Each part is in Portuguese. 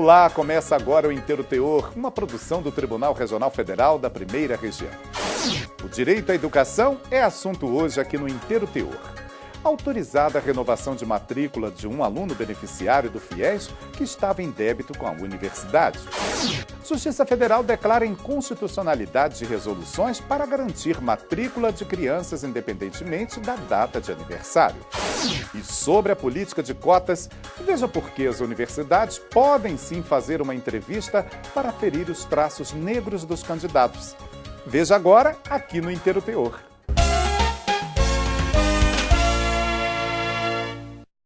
Olá, começa agora o Inteiro Teor, uma produção do Tribunal Regional Federal da Primeira Região. O direito à educação é assunto hoje aqui no Inteiro Teor. Autorizada a renovação de matrícula de um aluno beneficiário do FIES que estava em débito com a universidade. Justiça Federal declara inconstitucionalidade de resoluções para garantir matrícula de crianças independentemente da data de aniversário. E sobre a política de cotas, veja por que as universidades podem sim fazer uma entrevista para ferir os traços negros dos candidatos. Veja agora aqui no Inteiro Teor.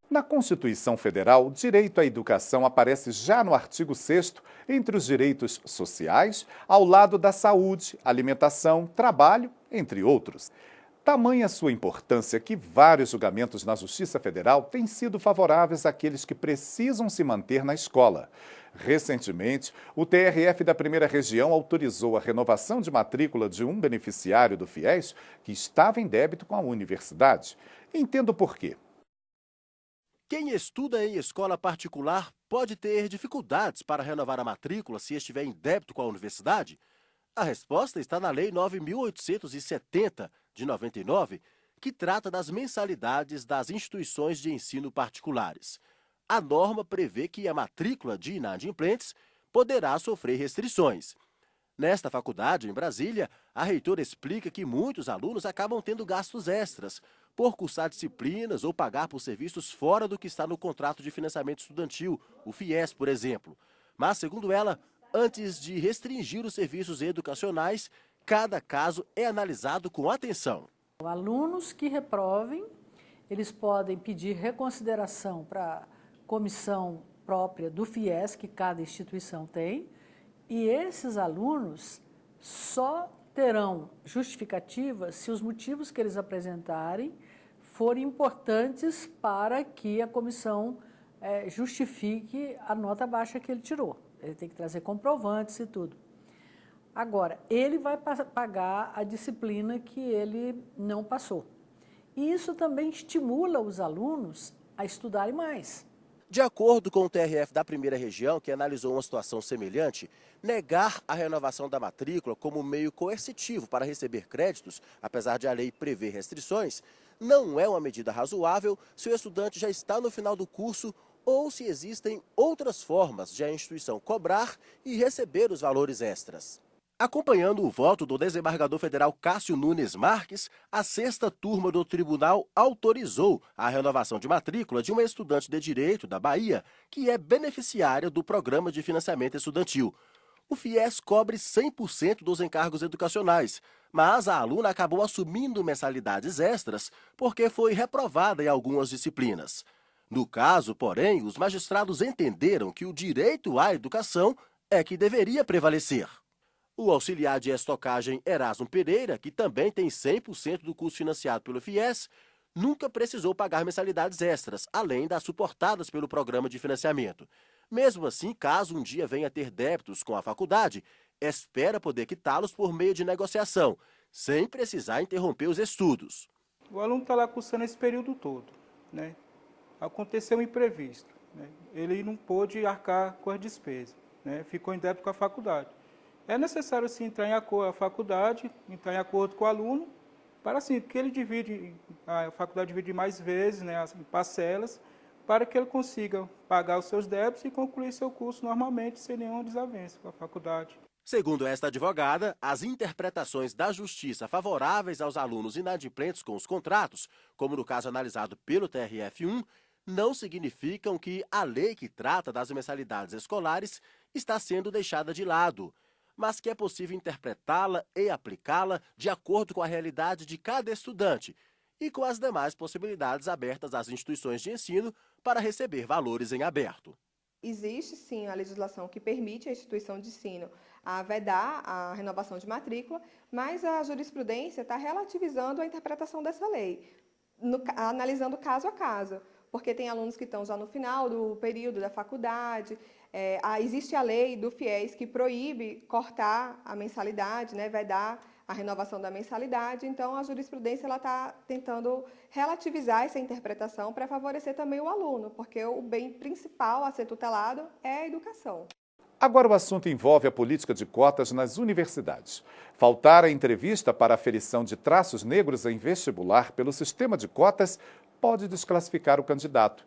Na Constituição Federal, o direito à educação aparece já no artigo 6º entre os direitos sociais, ao lado da saúde, alimentação, trabalho, entre outros. Tamanha sua importância que vários julgamentos na Justiça Federal têm sido favoráveis àqueles que precisam se manter na escola. Recentemente, o TRF da Primeira Região autorizou a renovação de matrícula de um beneficiário do FIES que estava em débito com a universidade. Entenda o porquê. Quem estuda em escola particular pode ter dificuldades para renovar a matrícula se estiver em débito com a universidade? A resposta está na Lei 9.870, de 99, que trata das mensalidades das instituições de ensino particulares. A norma prevê que a matrícula de inadimplentes poderá sofrer restrições. Nesta faculdade, em Brasília, a reitora explica que muitos alunos acabam tendo gastos extras por cursar disciplinas ou pagar por serviços fora do que está no contrato de financiamento estudantil, o FIES, por exemplo. Mas, segundo ela, antes de restringir os serviços educacionais, cada caso é analisado com atenção. Alunos que reprovem, eles podem pedir reconsideração para a comissão própria do FIES, que cada instituição tem, e esses alunos só terão justificativa se os motivos que eles apresentarem forem importantes para que a comissão justifique a nota baixa que ele tirou. Ele tem que trazer comprovantes e tudo. Agora, ele vai pagar a disciplina que ele não passou. E isso também estimula os alunos a estudarem mais. De acordo com o TRF da Primeira Região, que analisou uma situação semelhante, negar a renovação da matrícula como meio coercitivo para receber créditos, apesar de a lei prever restrições, não é uma medida razoável se o estudante já está no final do curso ou se existem outras formas de a instituição cobrar e receber os valores extras. Acompanhando o voto do desembargador federal Cássio Nunes Marques, a 6ª turma do tribunal autorizou a renovação de matrícula de uma estudante de Direito da Bahia, que é beneficiária do Programa de Financiamento Estudantil. O FIES cobre 100% dos encargos educacionais, mas a aluna acabou assumindo mensalidades extras porque foi reprovada em algumas disciplinas. No caso, porém, os magistrados entenderam que o direito à educação é que deveria prevalecer. O auxiliar de estocagem Erasmo Pereira, que também tem 100% do curso financiado pelo FIES, nunca precisou pagar mensalidades extras, além das suportadas pelo programa de financiamento. Mesmo assim, caso um dia venha a ter débitos com a faculdade, espera poder quitá-los por meio de negociação, sem precisar interromper os estudos. O aluno está lá cursando esse período todo, né? Aconteceu um imprevisto, né? Ele não pôde arcar com as despesas, né? Ficou em débito com a faculdade. É necessário, sim, entrar em acordo, a faculdade, entrar em acordo com o aluno, para assim, que ele a faculdade divide mais vezes, né, em parcelas, para que ele consiga pagar os seus débitos e concluir seu curso normalmente, sem nenhuma desavença com a faculdade. Segundo esta advogada, as interpretações da Justiça favoráveis aos alunos inadimplentes com os contratos, como no caso analisado pelo TRF1, não significam que a lei que trata das mensalidades escolares está sendo deixada de lado, mas que é possível interpretá-la e aplicá-la de acordo com a realidade de cada estudante e com as demais possibilidades abertas às instituições de ensino para receber valores em aberto. Existe, sim, a legislação que permite à instituição de ensino a vedar a renovação de matrícula, mas a jurisprudência está relativizando a interpretação dessa lei, analisando caso a caso, porque tem alunos que estão já no final do período da faculdade. Existe a lei do FIES que proíbe cortar a mensalidade, né, vedar a renovação da mensalidade. Então, a jurisprudência está tentando relativizar essa interpretação para favorecer também o aluno, porque o bem principal a ser tutelado é a educação. Agora o assunto envolve a política de cotas nas universidades. Faltar a entrevista para a aferição de traços negros em vestibular pelo sistema de cotas pode desclassificar o candidato.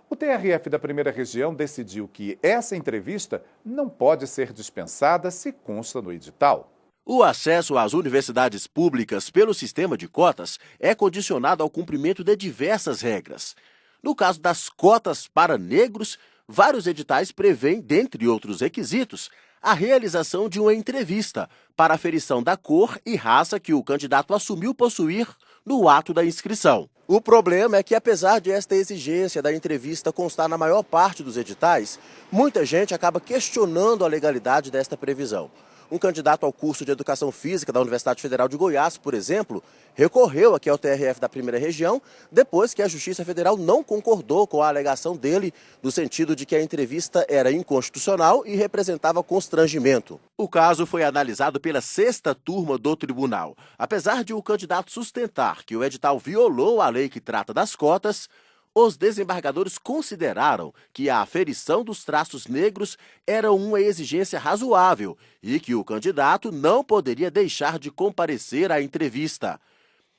O TRF da Primeira Região decidiu que essa entrevista não pode ser dispensada se consta no edital. O acesso às universidades públicas pelo sistema de cotas é condicionado ao cumprimento de diversas regras. No caso das cotas para negros, vários editais prevêem, dentre outros requisitos, a realização de uma entrevista para aferição da cor e raça que o candidato assumiu possuir no ato da inscrição. O problema é que, apesar de esta exigência da entrevista constar na maior parte dos editais, muita gente acaba questionando a legalidade desta previsão. Um candidato ao curso de Educação Física da Universidade Federal de Goiás, por exemplo, recorreu aqui ao TRF da Primeira Região depois que a Justiça Federal não concordou com a alegação dele, no sentido de que a entrevista era inconstitucional e representava constrangimento. O caso foi analisado pela 6ª turma do tribunal. Apesar de o candidato sustentar que o edital violou a lei que trata das cotas, os desembargadores consideraram que a aferição dos traços negros era uma exigência razoável e que o candidato não poderia deixar de comparecer à entrevista.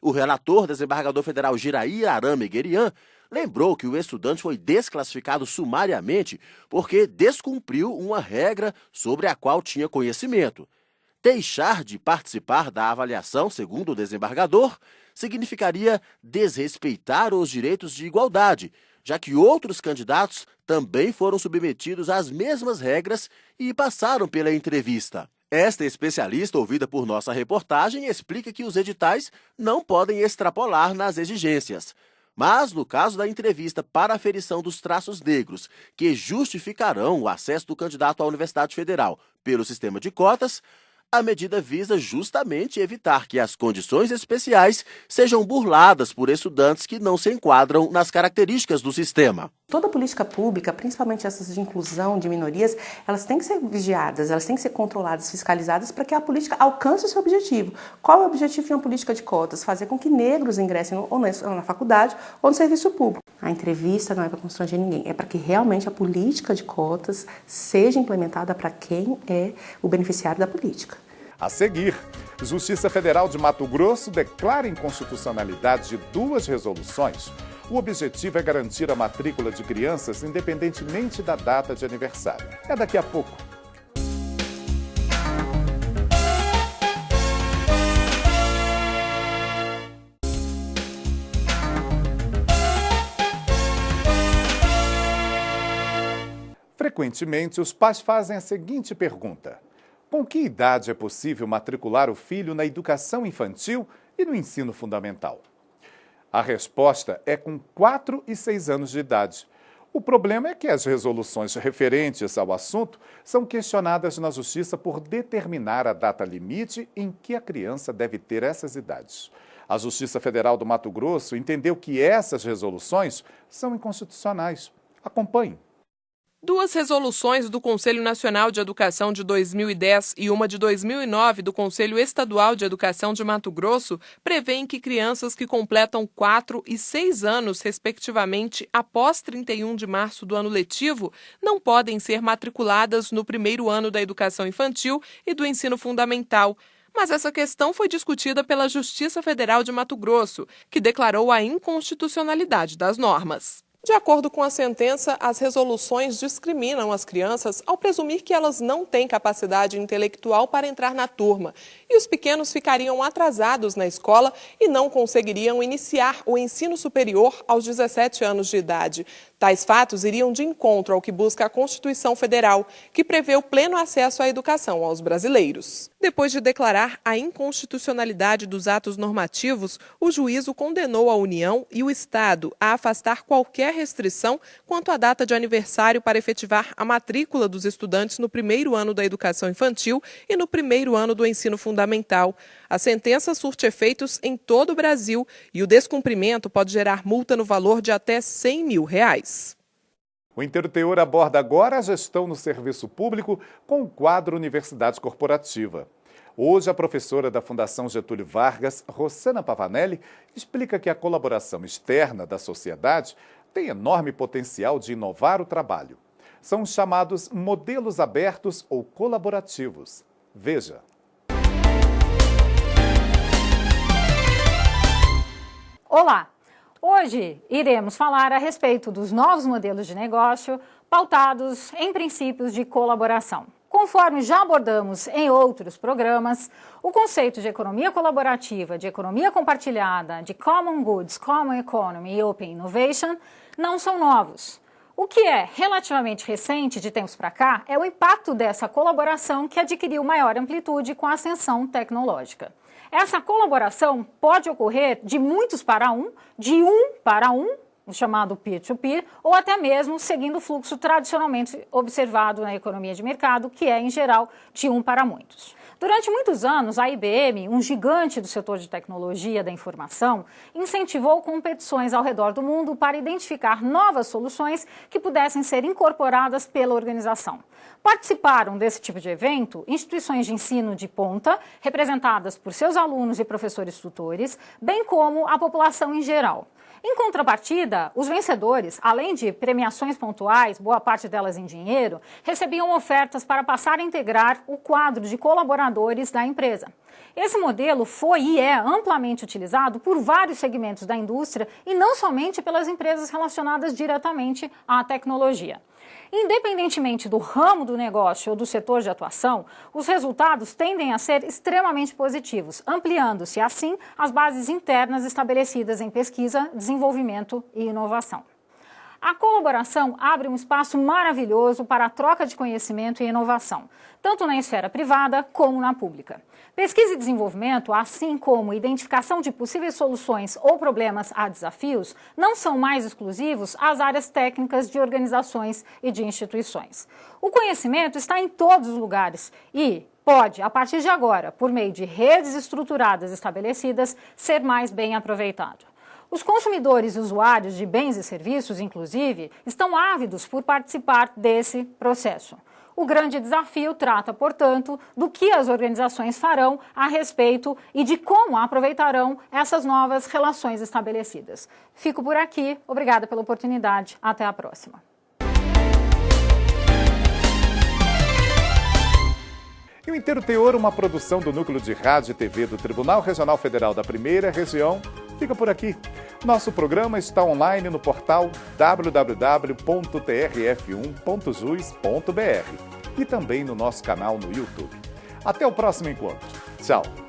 O relator, desembargador federal Giraí Arame Guerian, lembrou que o estudante foi desclassificado sumariamente porque descumpriu uma regra sobre a qual tinha conhecimento. Deixar de participar da avaliação, segundo o desembargador, significaria desrespeitar os direitos de igualdade, já que outros candidatos também foram submetidos às mesmas regras e passaram pela entrevista. Esta especialista, ouvida por nossa reportagem, explica que os editais não podem extrapolar nas exigências. Mas, no caso da entrevista para a aferição dos traços negros, que justificarão o acesso do candidato à Universidade Federal pelo sistema de cotas, a medida visa justamente evitar que as condições especiais sejam burladas por estudantes que não se enquadram nas características do sistema. Toda política pública, principalmente essas de inclusão de minorias, elas têm que ser vigiadas, elas têm que ser controladas, fiscalizadas para que a política alcance o seu objetivo. Qual é o objetivo de uma política de cotas? Fazer com que negros ingressem ou na faculdade ou no serviço público. A entrevista não é para constranger ninguém, é para que realmente a política de cotas seja implementada para quem é o beneficiário da política. A seguir, Justiça Federal de Mato Grosso declara inconstitucionalidade de 2 resoluções. O objetivo é garantir a matrícula de crianças independentemente da data de aniversário. É daqui a pouco. Frequentemente, os pais fazem a seguinte pergunta: com que idade é possível matricular o filho na educação infantil e no ensino fundamental? A resposta é com 4 e 6 anos de idade. O problema é que as resoluções referentes ao assunto são questionadas na Justiça por determinar a data limite em que a criança deve ter essas idades. A Justiça Federal do Mato Grosso entendeu que essas resoluções são inconstitucionais. Acompanhe. 2 resoluções do Conselho Nacional de Educação de 2010 e uma de 2009 do Conselho Estadual de Educação de Mato Grosso prevêem que crianças que completam 4 e 6 anos, respectivamente, após 31 de março do ano letivo, não podem ser matriculadas no primeiro ano da educação infantil e do ensino fundamental. Mas essa questão foi discutida pela Justiça Federal de Mato Grosso, que declarou a inconstitucionalidade das normas. De acordo com a sentença, as resoluções discriminam as crianças ao presumir que elas não têm capacidade intelectual para entrar na turma, e os pequenos ficariam atrasados na escola e não conseguiriam iniciar o ensino superior aos 17 anos de idade. Tais fatos iriam de encontro ao que busca a Constituição Federal, que prevê o pleno acesso à educação aos brasileiros. Depois de declarar a inconstitucionalidade dos atos normativos, o juízo condenou a União e o Estado a afastar qualquer restrição quanto à data de aniversário para efetivar a matrícula dos estudantes no primeiro ano da educação infantil e no primeiro ano do ensino fundamental. A sentença surte efeitos em todo o Brasil e o descumprimento pode gerar multa no valor de até R$100 mil. O Inteiro Teor aborda agora a gestão no serviço público com o quadro Universidade Corporativa. Hoje, a professora da Fundação Getúlio Vargas, Rossana Pavanelli, explica que a colaboração externa da sociedade tem enorme potencial de inovar o trabalho. São os chamados modelos abertos ou colaborativos. Veja. Olá! Hoje iremos falar a respeito dos novos modelos de negócio pautados em princípios de colaboração. Conforme já abordamos em outros programas, o conceito de economia colaborativa, de economia compartilhada, de common goods, common economy e open innovation não são novos. O que é relativamente recente, de tempos para cá, é o impacto dessa colaboração que adquiriu maior amplitude com a ascensão tecnológica. Essa colaboração pode ocorrer de muitos para um, de um para um, o chamado peer-to-peer, ou até mesmo seguindo o fluxo tradicionalmente observado na economia de mercado, que é, em geral, de um para muitos. Durante muitos anos, a IBM, um gigante do setor de tecnologia da informação, incentivou competições ao redor do mundo para identificar novas soluções que pudessem ser incorporadas pela organização. Participaram desse tipo de evento instituições de ensino de ponta, representadas por seus alunos e professores tutores, bem como a população em geral. Em contrapartida, os vencedores, além de premiações pontuais, boa parte delas em dinheiro, recebiam ofertas para passar a integrar o quadro de colaboradores da empresa. Esse modelo foi e é amplamente utilizado por vários segmentos da indústria e não somente pelas empresas relacionadas diretamente à tecnologia. Independentemente do ramo do negócio ou do setor de atuação, os resultados tendem a ser extremamente positivos, ampliando-se, assim, as bases internas estabelecidas em pesquisa, desenvolvimento e inovação. A colaboração abre um espaço maravilhoso para a troca de conhecimento e inovação, tanto na esfera privada como na pública. Pesquisa e desenvolvimento, assim como identificação de possíveis soluções ou problemas a desafios, não são mais exclusivos às áreas técnicas de organizações e de instituições. O conhecimento está em todos os lugares e pode, a partir de agora, por meio de redes estruturadas estabelecidas, ser mais bem aproveitado. Os consumidores e usuários de bens e serviços, inclusive, estão ávidos por participar desse processo. O grande desafio trata, portanto, do que as organizações farão a respeito e de como aproveitarão essas novas relações estabelecidas. Fico por aqui. Obrigada pela oportunidade. Até a próxima. E o Inteiro Teor, uma produção do Núcleo de Rádio e TV do Tribunal Regional Federal da Primeira Região, fica por aqui. Nosso programa está online no portal www.trf1.jus.br e também no nosso canal no YouTube. Até o próximo encontro. Tchau!